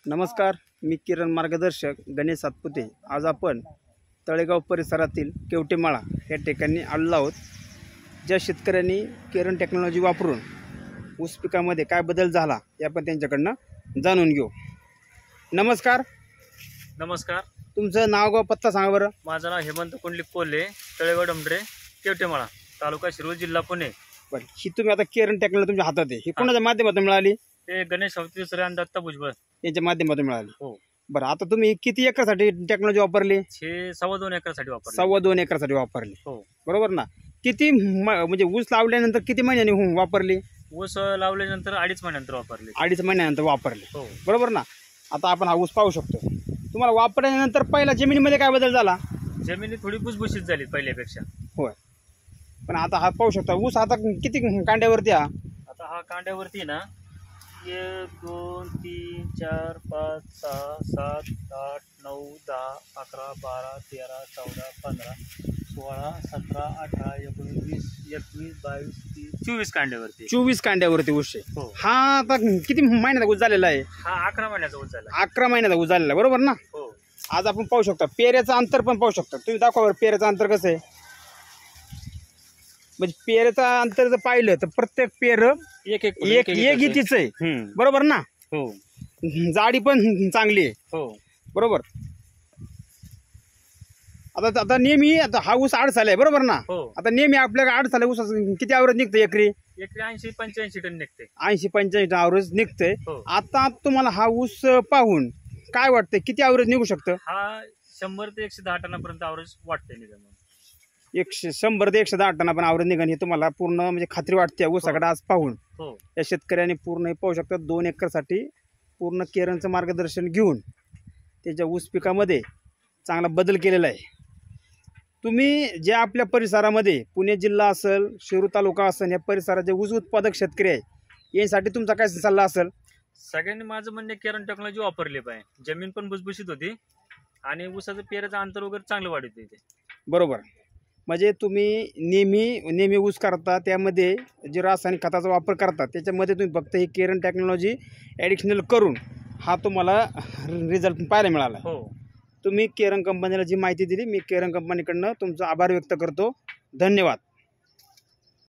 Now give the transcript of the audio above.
नमस्कार, मी किरण मार्गदर्शक गणेश सातपुते। आज आपण तळेगाव परिसरातील केवटेमाळा या ठिकाणी आलो आहोत। ज्या शेतकऱ्यांनी केरन टेक्नॉलॉजी वापरून ऊस पिकामध्ये काय बदल झाला हे आपण त्यांच्याकडनं जाणून घेऊ। नमस्कार। नमस्कार, तुमचं नाव व पत्ता सांगा बरं। माझं नाव हेमंत कुंडलिक कोल्हे, तळेगाव डमडरे, केवटेमाळा, तालुका शिरूर, जिल्हा पुणे। बरं, ही तुम्ही आता केरन टेक्नॉलॉजी तुमच्या हातात आहे, ही कोणाच्या माध्यमातून मिळाली? ते गणेश सावंतरे आणि दत्ता भुजबळ यांच्या माध्यमातून मिळाली। हो। बरं, आता तुम्ही किती एकरसाठी टेक्नॉलॉजी वापरली? हे 2.25 एकरसाठी वापरले। 2.25 एकरसाठी वापरली, हो बरोबर ना? किती म्हणजे ऊस लावल्यानंतर किती महिन्यांनी वापरली? ऊस लावल्यानंतर 2.5 महिन्यानंतर वापरले। 2.5 महिन्यानंतर वापरली, हो बरोबर ना? आता आपण हा ऊस पाहू शकतो। तुम्हाला वापरल्यानंतर पहिला जमिनीमध्ये काय बदल झाला? जमिनी थोडी भुसभुशीत झाली पहिल्यापेक्षा। होय, पण आता हा पाहू शकता ऊस आता किती कांड्यावरती हा? आता हा कांड्यावरती ना 1 2 3 4 5 6 7 8 9 10 11 12 13 14 15 16 17 18 19 21 22 23 24 कांड्यावरती। 24 कांड्यावरती ऊस आहे। हो। हा आता किती महिन्याचा ऊस झालेला आहे? हा 11 महिन्याचा ऊस झाला। 11 महिन्याचा ऊस झालेला आहे, बरोबर ना? हो। आज आपण पाहू शकता पेऱ्याचं अंतर पण पाहू शकता। तुम्ही दाखवा बरं पेऱ्याचं अंतर कसं आहे। म्हणजे पेऱ्याचं अंतर जर पाहिलं तर प्रत्येक पेर एक इतीच आहे, बरोबर ना? हो। जाडी पण चांगली आहे, हो बरोबर? आता नेहमी आता हा ऊस 8 साल आहे, बरोबर ना? हो। आता नेहमी आपल्याला 8 साल ऊस किती ॲव्हरेज निघतं एकरी? 80-85 टन निघते। 80-85 ॲव्हरेज निघतंय। हो। आता तुम्हाला हा ऊस पाहून काय वाटतंय किती ॲव्हरेज निघू शकतं? हा 100 ते 110 टनापर्यंत ॲव्हरेज वाटते निघेल। 100 ते 110 टना पण ॲव्हरेज निघण हे तुम्हाला पूर्ण म्हणजे खात्री वाटते ऊसाकडे आज पाहून? हो। या शेतकऱ्यांनी पूर्ण हे पाहू शकतात 2 एकरसाठी पूर्ण केरनचं मार्गदर्शन घेऊन त्याच्या ऊस पिकामध्ये चांगला बदल केलेला आहे। तुम्ही जे आपल्या परिसरामध्ये पुणे जिल्हा असेल, शिरूर तालुका असेल, या परिसराचे ऊस उत्पादक शेतकरी आहे यासाठी तुमचा काय सल्ला असेल? सगळ्यांनी माझं म्हणणे केरन टेक्नॉलॉजी वापरली पाहिजे। जमीन पण भुसभुशीत होती आणि ऊसाचं पेराचं अंतर वगैरे चांगलं वाढत होते, बरोबर? म्हणजे तुम्ही नेहमी ऊस करता त्यामध्ये जे रासायनिक खताचा वापर करता त्याच्यामध्ये तुम्ही फक्त ही केरन टेक्नॉलॉजी ॲडिशनल करून हा तुम्हाला रिझल्ट पाहायला मिळाला। हो। तुम्ही केरन कंपनीला जी माहिती दिली, मी केरन कंपनीकडनं तुमचा आभार व्यक्त करतो। धन्यवाद।